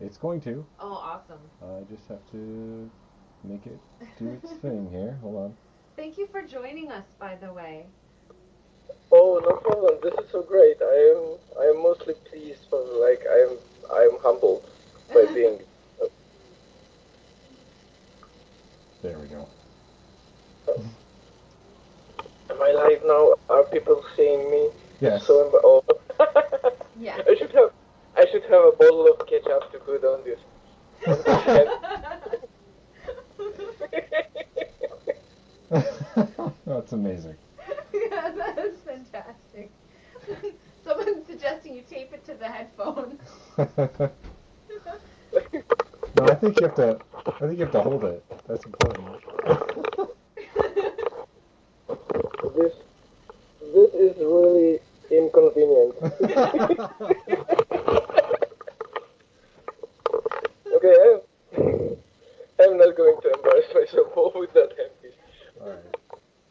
It's going to. Oh, awesome. I just have to make it do its thing here. Hold on. Thank you for joining us, by the way. Oh, no problem. This is so great. I am mostly pleased for I am humbled by being. There we go. Am I live now? Are people seeing me? Yes. So oh. Yeah. I should have a bottle of ketchup to put on this. That's amazing. Yeah, that is fantastic. Someone's suggesting you tape it to the headphone. No, I think you have to. I think you have to hold it. That's important. This is really inconvenient. Okay, I'm not going to embarrass myself more with that handpiece. Alright.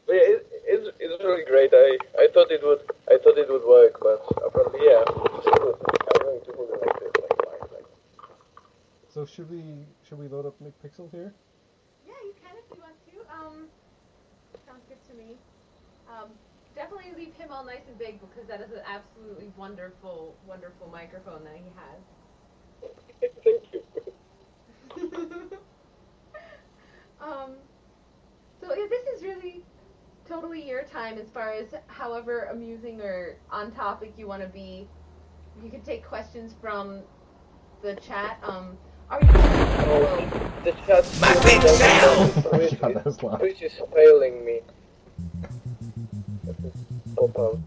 But yeah, it's really great. I thought it would work, but apparently yeah, it's good. I'm going to hold it like this, like. So should we load up McPixel here? Yeah, you can if you want to. Sounds good to me. Definitely leave him all nice and big because that is an absolutely wonderful, wonderful microphone that he has. Thank you. So yeah, this is really totally your time as far as however amusing or on topic you want to be. You can take questions from the chat. Are you? Oh, the chat. God, that was loud. Twitch is failing me. Pop out.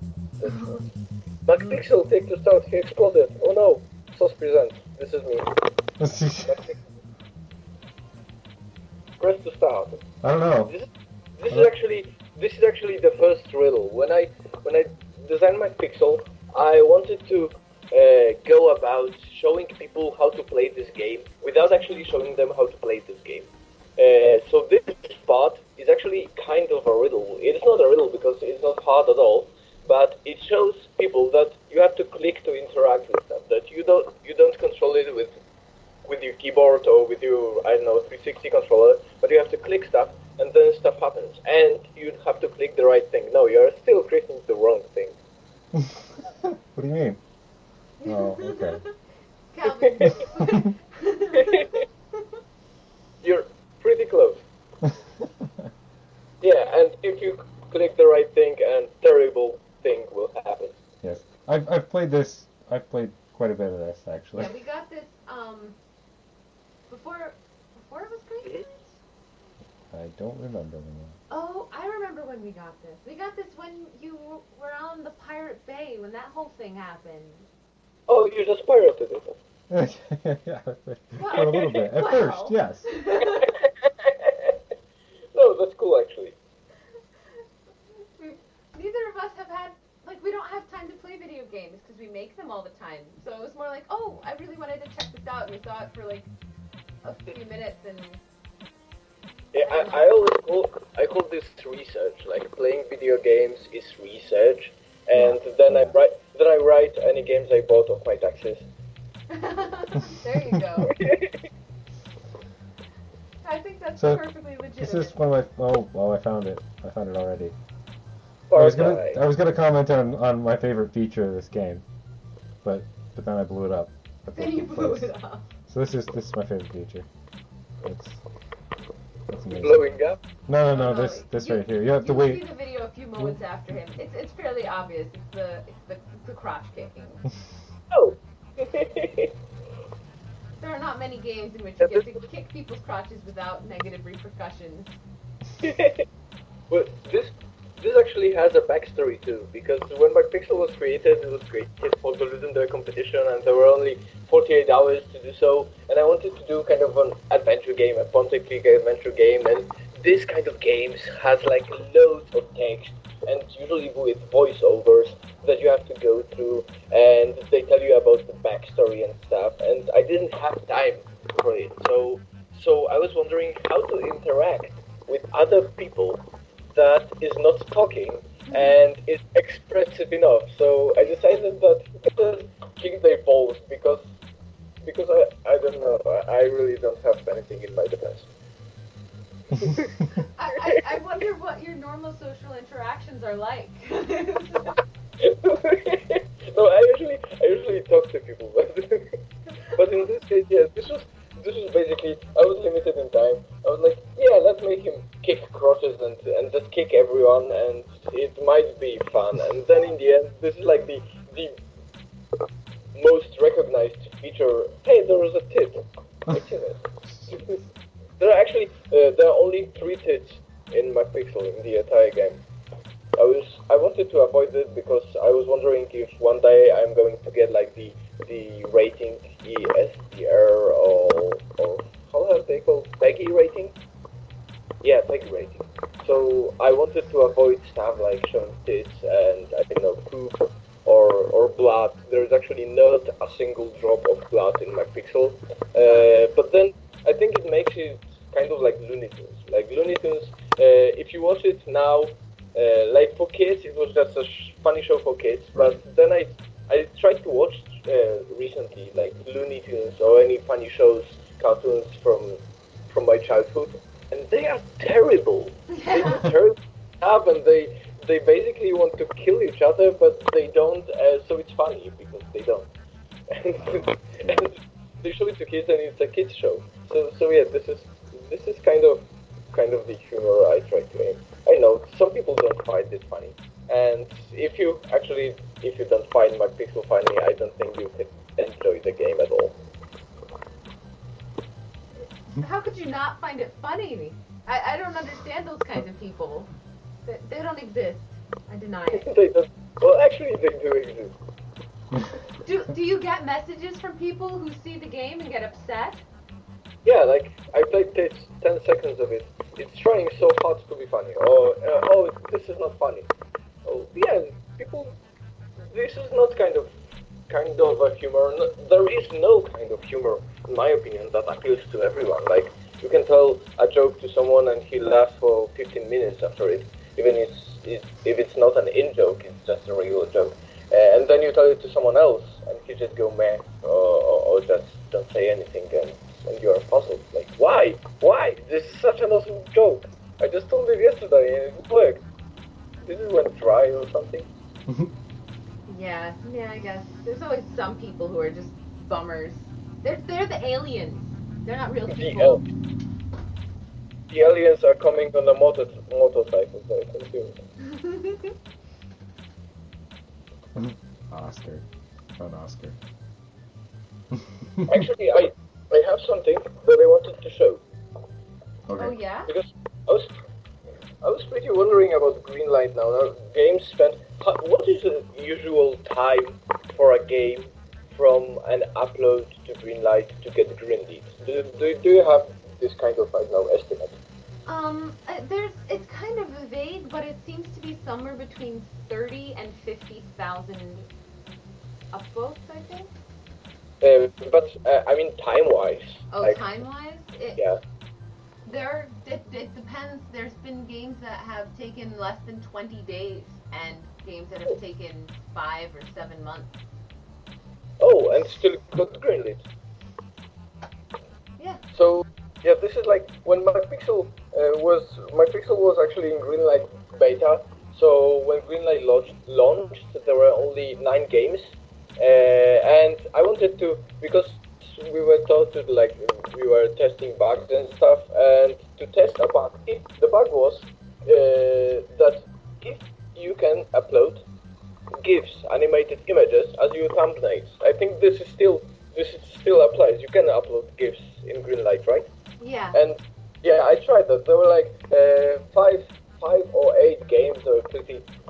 McPixel, take to start. He exploded. Oh no. Sauce present. This is me. Press to start. I don't know. This is actually the first riddle. When I designed McPixel, I wanted to go about showing people how to play this game without actually showing them how to play this game. So this part is actually kind of a riddle. It's not a riddle because it's not hard at all, but it shows people that you have to click to interact with stuff. That you don't control it with your keyboard or with your 360 controller, but you have to click stuff and then stuff happens. And you have to click the right thing. No, you're still clicking the wrong thing. What do you mean? Oh, okay. Calvin. You're pretty close. Yeah, and if you click the right thing, and terrible thing will happen. Yes, I've played this. I've played quite a bit of this actually. Yeah, we got this before it was Greenlight. I don't remember anymore. Oh, I remember when we got this. We got this when you were on the Pirate Bay when that whole thing happened. Oh, you just pirated it. Yeah, for a little bit. At first, yes. No, that's cool actually. Neither of us have had, we don't have time to play video games because we make them all the time. So it was more like, oh, I really wanted to check this out, and we saw it for a few minutes, and Yeah, I call this research. Like playing video games is research, and then I write any games I bought off my taxes. There you go. I think that's perfectly legitimate. This is one of my. I found it. I found it already. I was gonna comment on my favorite feature of this game, but then I blew it up. Then you blew it up. So this is my favorite feature. It's amazing. Blowing up? No. This right here. You have to wait. You see the video a few moments after him. It's fairly obvious. It's the crotch kicking. Oh. There are not many games in which you get to kick people's crotches without negative repercussions. Well, this actually has a backstory too, because when McPixel was created, it was created for the Legendary competition, and there were only 48 hours to do so, and I wanted to do kind of an adventure game, a point-and-click adventure game, and this kind of games has like loads of text, and usually with voiceovers that you have to go through, and they tell you about the backstory and stuff, and I didn't have time for it, so I was wondering how to interact with other people that is not talking and is expressive enough. So I decided that I just kick their balls because because I don't know. I really don't have anything in my defense. I wonder what your normal social interactions are like. No, I usually talk to people, but in this case, yeah, this was basically I was limited in time. I was like, yeah, let's make him kick crotches and just kick everyone, and it might be fun. And then in the end, this is like the most recognized feature. Hey, there was a tit. I seen it. There are actually there are only 3 tits in McPixel in the entire game. I wanted to avoid it because I was wondering if one day I'm going to get like the rating ESDR or how are they called, PEGI rating? Yeah, PEGI rating. So I wanted to avoid stuff like showing tits and I don't know poop or blood. There's actually not a single drop of blood in McPixel. But then I think it makes it kind of like Looney Tunes. Like Looney Tunes, if you watch it now. Like for kids, it was just a funny show for kids. But then I tried to watch recently, like Looney Tunes or any funny shows, cartoons from my childhood, and they are terrible. They do terrible stuff, and they basically want to kill each other, but they don't. So it's funny because they don't. And they show it to kids, and it's a kids show. So yeah, this is kind of the humor I try to aim. I know some people don't find it funny, and if you don't find McPixel funny, I don't think you can enjoy the game at all. How could you not find it funny? I don't understand those kinds of people. They don't exist. I deny it. They don't. Well, actually, they do exist. Do you get messages from people who see the game and get upset? Yeah, like I played 10 seconds of it. It's trying so hard to be funny. Oh, this is not funny. Oh, yeah, people. This is not kind of a humor. No, there is no kind of humor, in my opinion, that appeals to everyone. Like you can tell a joke to someone and he laughs for 15 minutes after it, even if it's not an in-joke, it's just a regular joke. And then you tell it to someone else and he just go meh or just don't say anything and you're puzzled. Like, why? Why? This is such an awesome joke. I just told it yesterday and it worked. This is went dry or something. Yeah, I guess. There's always some people who are just bummers. They're the aliens. They're not real people. The aliens are coming on a motorcycle, so I can do it. Oscar. Fun Oscar. Actually, I have something that I wanted to show. Okay. Oh yeah? Because I was pretty wondering about Greenlight now. Now games spend. What is the usual time for a game from an upload to Greenlight to get greenlit? Do you have this kind of estimate? It's kind of vague, but it seems to be somewhere between 30 and 50,000 upvotes, I think. But I mean time-wise. Oh, like, time-wise? Yeah. It depends. There's been games that have taken less than 20 days, and games that have taken 5 or 7 months. Oh, and still got greenlit. Yeah. So yeah, this is like when McPixel was actually in Greenlight beta. So when Greenlight launched, there were only 9 games, and I wanted to, because we were taught to we were testing bugs and stuff, and to test a bug. The bug was that if you can upload GIFs, animated images, as your thumbnails. I think this still applies. You can upload GIFs in Greenlight, right? Yeah. And yeah, I tried that. There were like 5 or 8 games that were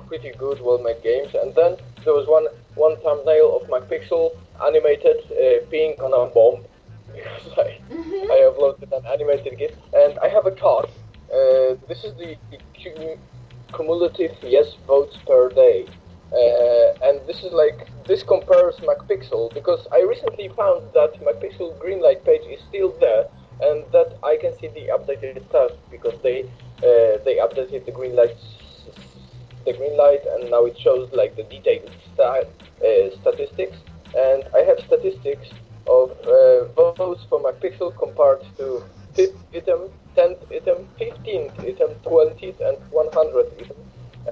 pretty good, well-made games, and then there was one thumbnail of McPixel animated peeing on a bomb because I uploaded an animated GIF, and I have a card. This is the cumulative yes votes per day. And this compares McPixel, because I recently found that McPixel Greenlight page is still there, and that I can see the updated stats because they updated the Greenlight, and now it shows like the detailed statistics. And I have statistics of votes for McPixel compared to 5th item, 10th item, 15th item, 20th, and 100th item.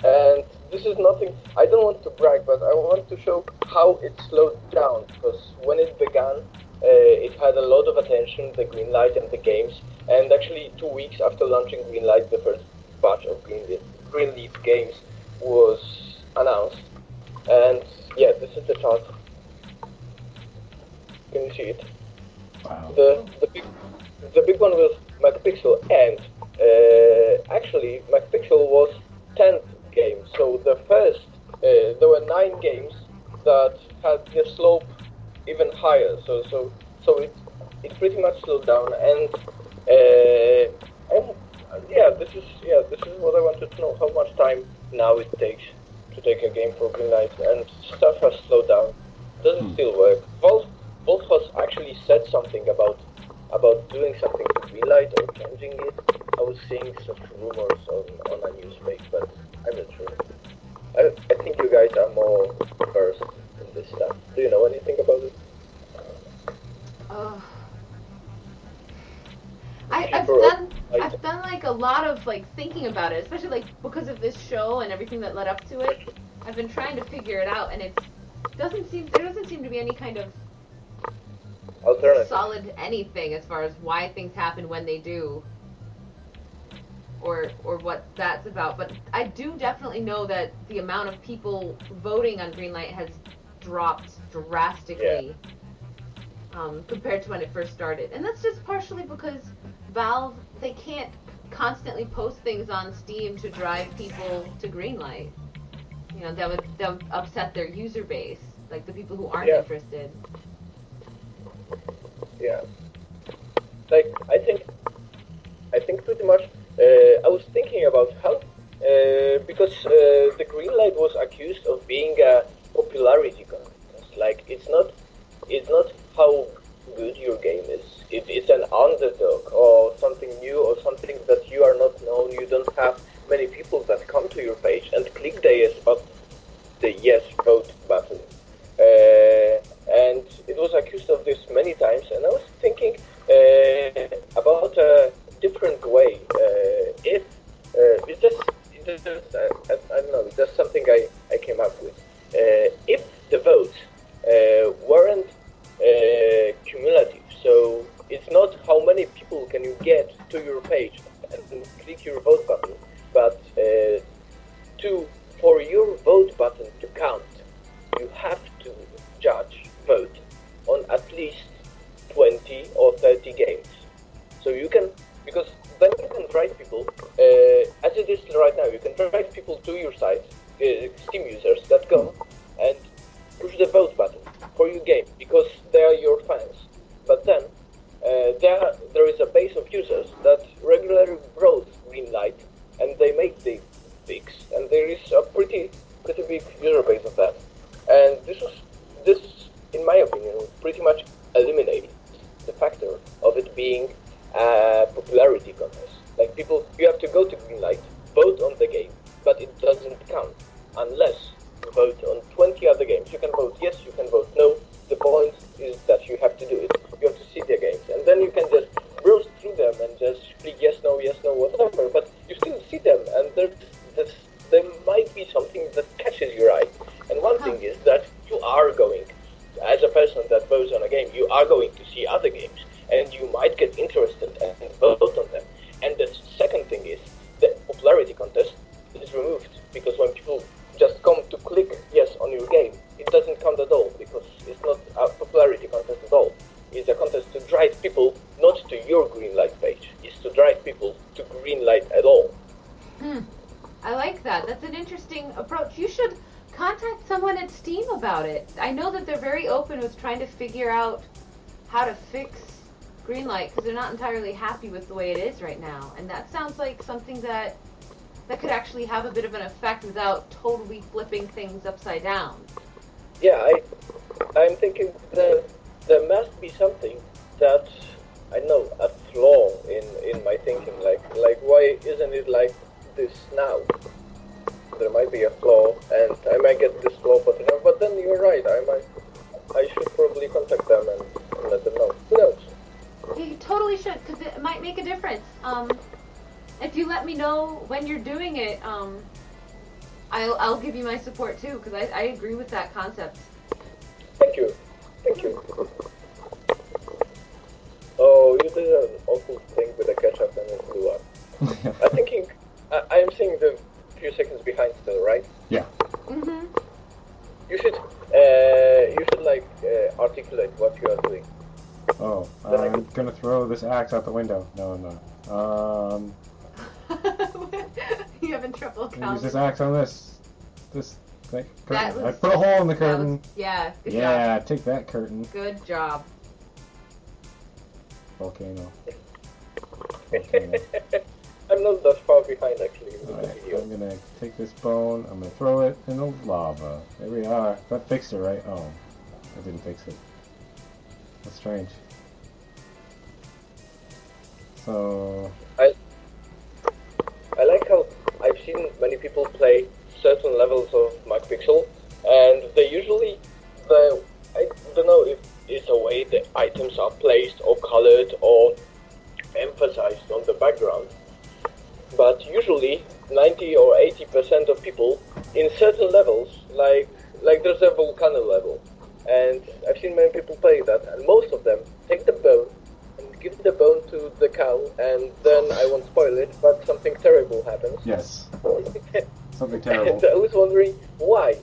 And this is nothing, I don't want to brag, but I want to show how it slowed down, because when it began, it had a lot of attention, the Greenlight and the games, and actually 2 weeks after launching Greenlight, the first batch of Greenleaf games was announced. And yeah, this is the chart. Can you see it? Wow. The big one was McPixel, and actually McPixel was 10th game. So the first, there were 9 games that had the slope even higher. So it pretty much slowed down, and this is what I wanted to know. How much time now it takes to take a game for Greenlight, and stuff has slowed down. Does it still work? Valve has actually said something about doing something to Greenlight or changing it. I was seeing such rumors on a news page, but I'm not sure. I think you guys are more versed in this stuff. Do you know anything about it? I've done like a lot of like thinking about it, especially like because of this show and everything that led up to it. I've been trying to figure it out, and there doesn't seem to be any kind of alternative, solid anything as far as why things happen when they do, or what that's about. But I do definitely know that the amount of people voting on Greenlight has dropped drastically. Yeah. Compared to when it first started. And that's just partially because Valve, they can't constantly post things on Steam to drive people to Greenlight. You know, that would upset their user base, like the people who aren't interested. Yeah. Like, I think pretty much, I was thinking about how, because the Greenlight was accused of being a popularity contest. Like, it's not how good your game is. If it's an underdog or something new or something that you are not known, you don't have many people that come to your page and click the yes vote button. And it was accused of this many times, and I was thinking about a different way. If it's just I don't know, it's just something I came up with. If the votes weren't cumulative, so it's not how many people can you get to your page and click your vote button, but for your vote button to count, you have to vote on at least 20 or 30 games. So you can, because then you can drive people, as it is right now, you can drive people to your site, Steam users that go and push the vote button for your game, because they are your fans. But then there is a base of users that regularly browse Greenlight, and they make the picks, and there is a pretty big user base of that. And this, in my opinion, pretty much eliminates the factor of it being a popularity contest. Like, people, you have to go to Greenlight, vote on the game, but it doesn't count unless you vote on 20 other games. You can vote yes, you can vote no. The point is that you have to do it. You have to see the games, and then you can just browse through them and just click yes, no, whatever. But you still see them, and there might be something that catches your eye. And one thing is that you are going, as a person that votes on a game, you are going to see other games, and you might get interested and vote on them. And the second thing is the popularity contest is removed, because when people just come to click yes on your game, it doesn't count at all, because it's not a popularity contest at all. It's a contest to drive people not to your Greenlight page. It's to drive people to Greenlight at all. I like that. That's an interesting approach. You should contact someone at Steam about it. I know that they're very open with trying to figure out how to fix Greenlight, because they're not entirely happy with the way it is right now. And that sounds like something that could actually have a bit of an effect without totally flipping things upside down. Yeah, I'm thinking that there must be something that, I know, a flaw in my thinking. Like why isn't it like this now? There might be a flaw, and I might get this flaw, but then you're right. I should probably contact them and should, because it might make a difference. If you let me know when you're doing it, I'll give you my support too, because I agree with that concept. Thank you. Thank you. Oh, you did an awful thing with the ketchup and it blew up. I'm thinking, I am seeing the few seconds behind still, right? Yeah. Mm-hmm. You should like articulate what you are doing. Oh, I'm gonna throw this axe out the window. No, I'm not. You having trouble counting? Use this axe on this thing. That I put a hole in the curtain. Yeah. Good Yeah, job. take that curtain. Good job. Volcano. I'm not that far behind actually. Alright, I'm gonna take this bone, I'm gonna throw it in the lava. There we are. That fixed it, right? Oh, I didn't fix it. That's strange. So... I like how I've seen many people play certain levels of McPixel, and they usually, I don't know if it's the way the items are placed or colored or emphasized on the background, but usually 90 or 80% of people in certain levels, like there's a volcano level, and I've seen many people play that, and most of them take the bone and give the bone to the cow, and then I won't spoil it, but something terrible happens. Yes. Something terrible. And I was wondering why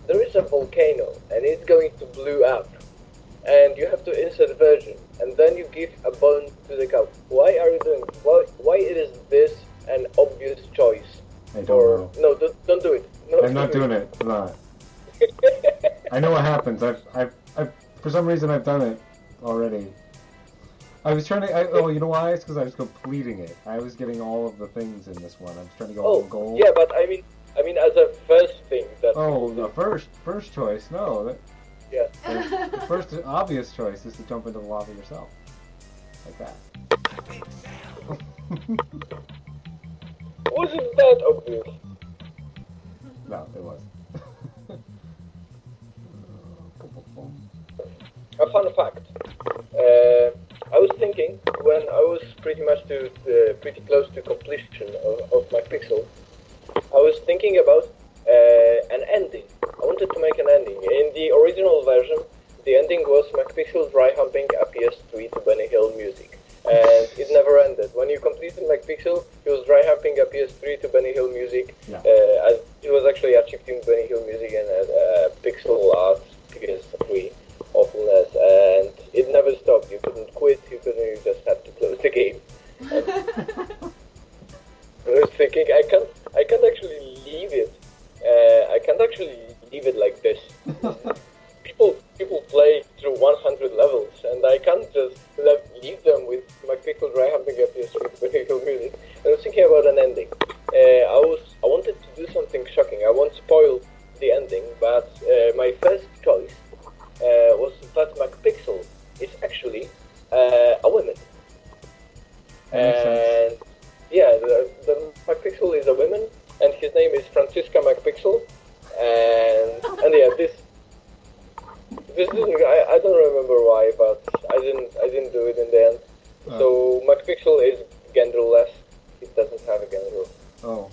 there is a volcano and it's going to blow up, and you have to insert version, and then you give a bone to the cow. Why are you doing? Why it is this an obvious choice? I don't know. No, don't do it. No, I'm not doing it. I'm not. I know what happens. I've for some reason I've done it already. I was trying to. Oh, you know why? It's because I was completing it. I was getting all of the things in this one. I was trying to go all gold. Yeah, but I mean, as a first thing that. Oh, the first choice. No. Yeah. The first obvious choice is to jump into the lava yourself, like that. Wasn't that obvious? No, it wasn't. A fun fact. I was thinking when I was pretty close to completion of McPixel, I was thinking about an ending. I wanted to make an ending. In the original version, the ending was McPixel dry humping a PS3 to Benny Hill music. And it never ended. When you completed McPixel, he was dry humping a PS3 to Benny Hill music. Yeah. It was actually achieving Benny Hill music and pixel art PS3 awfulness, and it never stopped. You couldn't quit, you just had to close the game. I was thinking, I can't actually leave it. I can't actually leave it like this. People play through 100 levels, and I can't just leave them with McPixel dry humping a PS3 with music. I was thinking about an ending. I wanted to do something shocking. I won't spoil the ending, but my first choice was that McPixel is actually a woman. And yeah, the McPixel is a woman, and his name is Francisca McPixel. And yeah, this isn't, I don't remember why, but I didn't do it in the end. So McPixel is genderless. He doesn't have a gender. Oh.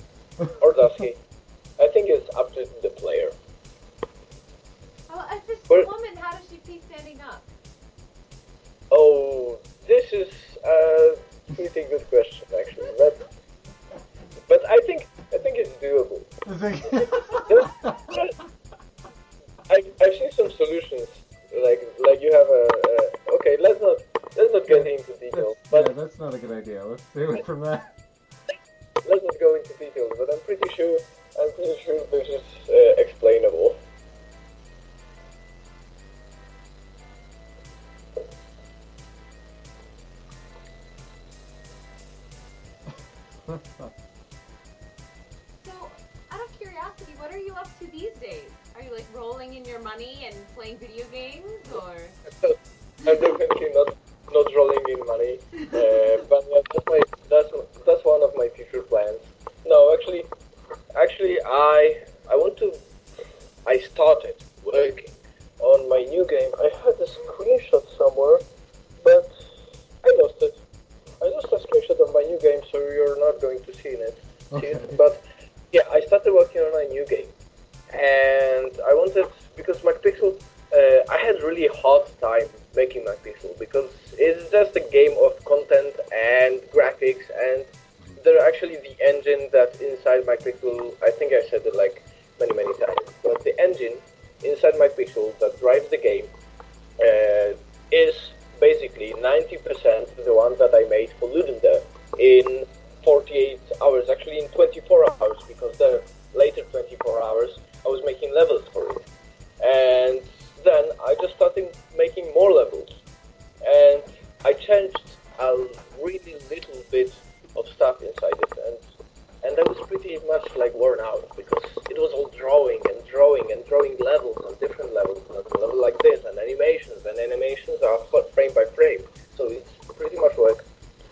Or does he? I think it's up to the player. Well, if it's a woman, how does she keep standing up? Oh, this is a pretty good question, actually. But I think it's doable. I've seen some solutions, like you have a okay. Let's not get into details. But yeah, that's not a good idea. Let's stay away from that. Let's not go into details. But I'm pretty sure this is explainable. So, out of curiosity, what are you up to these days? Are you like rolling in your money and playing video games, or? I'm definitely not rolling in money, but that's one of my future plans. No, actually, I started working on my new game. I had a screenshot somewhere, but I lost see Okay. it. But yeah, I started working on a new game, and I wanted because McPixel, I had really hard time making McPixel because it's just a game of content and graphics, and they're actually the engine that inside McPixel. I think I said it like many times, but the engine inside McPixel that drives the game is basically 90% the one that I made for Ludender in 48 hours, actually in 24 hours, because the later 24 hours I was making levels for it. And then I just started making more levels. And I changed a really little bit of stuff inside it. And I was pretty much like worn out because it was all drawing and drawing levels on different levels, like a level like this, and animations are frame by frame, so it's pretty much work.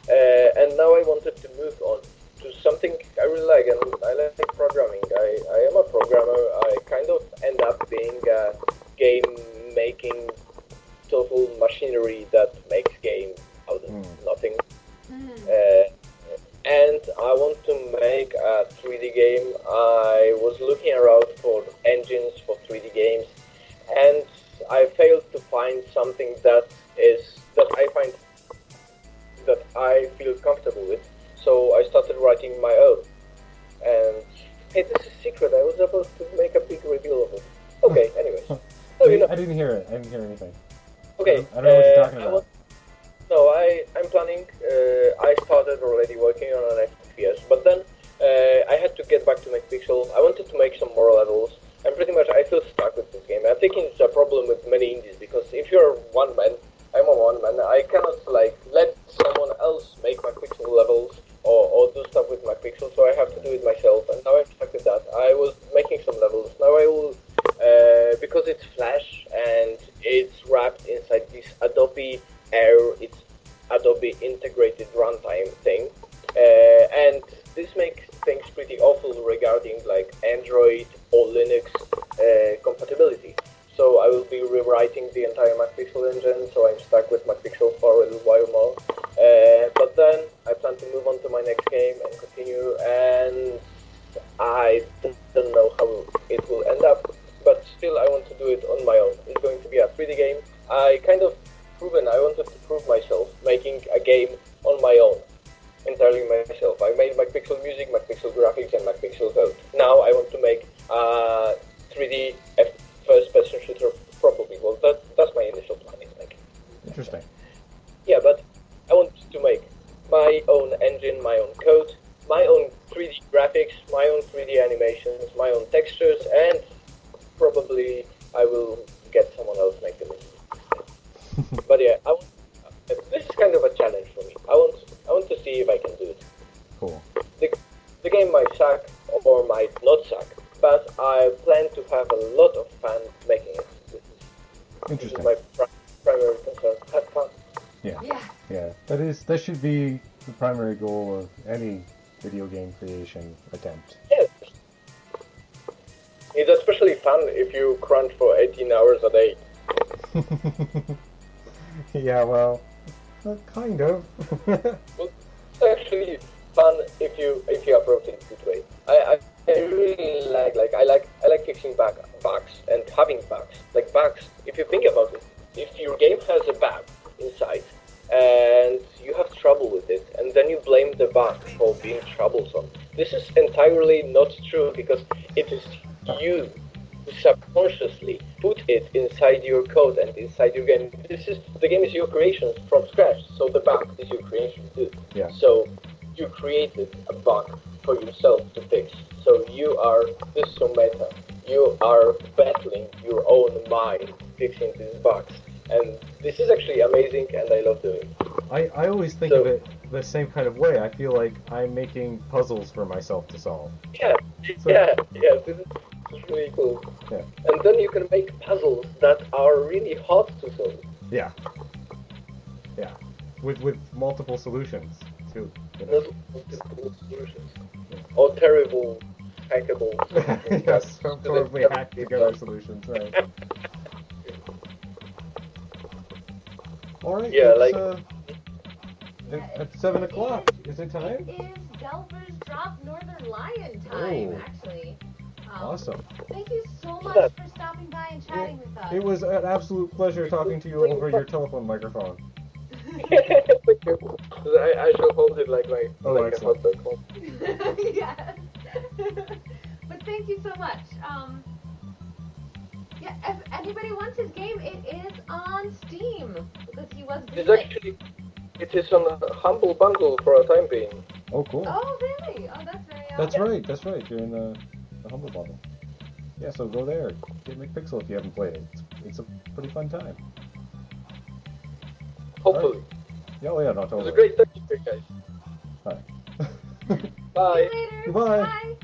And now I wanted to move on to something I really like, and I like programming. I am a programmer. I kind of end up being a game making total machinery that makes games out of nothing. And I want to make a 3D game. I was looking around for engines for 3D games, and I failed to find something that I feel comfortable with. So I started writing my own. And hey, this is secret. I was supposed to make a big reveal of it. Okay, anyways. So, I didn't hear it. I didn't hear anything. Okay. I don't know what you're talking about. No, I'm planning. I started already working on an FPS, but then I had to get back to McPixel. I wanted to make some more levels, and pretty much I feel stuck with this game. I think it's a problem with many indies because if you're one man, I'm a one man. I cannot like let someone else make McPixel levels or do stuff with McPixel, so I have to do it myself. And now I'm stuck with that. I was making some levels. Now I will, because it's Flash and it's wrapped inside this Adobe Air, it's Adobe integrated runtime thing, and this makes things pretty awful regarding like Android or Linux compatibility. So I will be rewriting the entire McPixel engine, so I'm stuck with McPixel for a little while more. But then I plan to move on to my next game and continue, and I don't know how it will end up, but still I want to do it on my own. It's going to be a 3D game. I wanted to prove myself making a game on my own, entirely myself. I made McPixel music, McPixel graphics, and McPixel code. Now I want to make a 3D first-person shooter, probably. Well, that's my initial plan, is making. Interesting. Yeah, but I want to make my own engine, my own code, my own 3D graphics, my own 3D animations, my own textures, and probably I will get someone else make the music. But yeah, this is kind of a challenge for me. I want to see if I can do it. Cool. The game might suck or might not suck, but I plan to have a lot of fun making it. This is Interesting. my primary concern. Have fun. Yeah. Yeah. Yeah. That should be the primary goal of any video game creation attempt. Yes. It's especially fun if you crunch for 18 hours a day. Yeah, well, kind of. Well, it's actually fun if you approach it good way. I really I like fixing bugs and having bugs. Like bugs, if you think about it, if your game has a bug inside and you have trouble with it, and then you blame the bug for being troublesome, this is entirely not true because it is you who subconsciously put it inside your code and inside your game. The game is your creation from scratch, so the bug is your creation too. Yeah. So you created a bug for yourself to fix. So this is so meta, you are battling your own mind fixing these bugs. And this is actually amazing and I love doing it. I always think of it the same kind of way. I feel like I'm making puzzles for myself to solve. Yeah, this is really cool. Yeah. And then you can make puzzles that are really hard to solve. Yeah. Yeah. With multiple solutions too. You know? Not multiple solutions. Or terrible, hackable. Yes, totally hacked together solutions, right. Alright, Yeah, let's, At 7 o'clock. Is it time? It is Delver's Drop Northern Lion time, Oh. actually. Awesome. Thank you so much for stopping by and chatting with us. It was an absolute pleasure talking to you over your telephone microphone. Thank you. I shall hold it like my Oh, like a hot excellent. dog. Yes. But thank you so much. Yeah, if anybody wants his game, it is on Steam because he was It's Greenlight. actually it is on a humble bundle for a time being. Oh, cool. Oh, really? Oh, that's very That's right. That's right. You're in the Humble Bundle. Yeah, so go there. Get McPixel if you haven't played it. It's a pretty fun time. Hopefully. Yeah, oh yeah, no, It was totally. a great talking to you guys. Hi. Bye. See you later. Goodbye. Bye.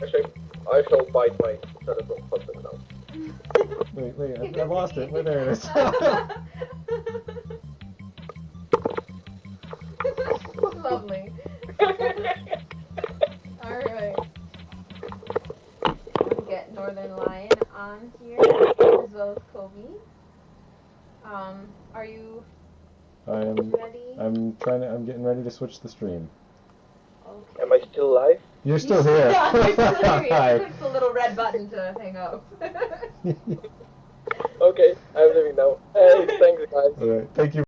Actually, I shall bite my telephone hot dog now. Wait, I lost it. Wait, there it is. Lovely. Alright. I'll get Northern Lion on here, as well as Kobe. Are you ready? I'm getting ready to switch the stream. Okay. Am I still live? You're still here. Yeah, you're still here. Hi. Click the little red button to hang up. Okay, I'm leaving now. Hey, thanks guys. All right, thank you.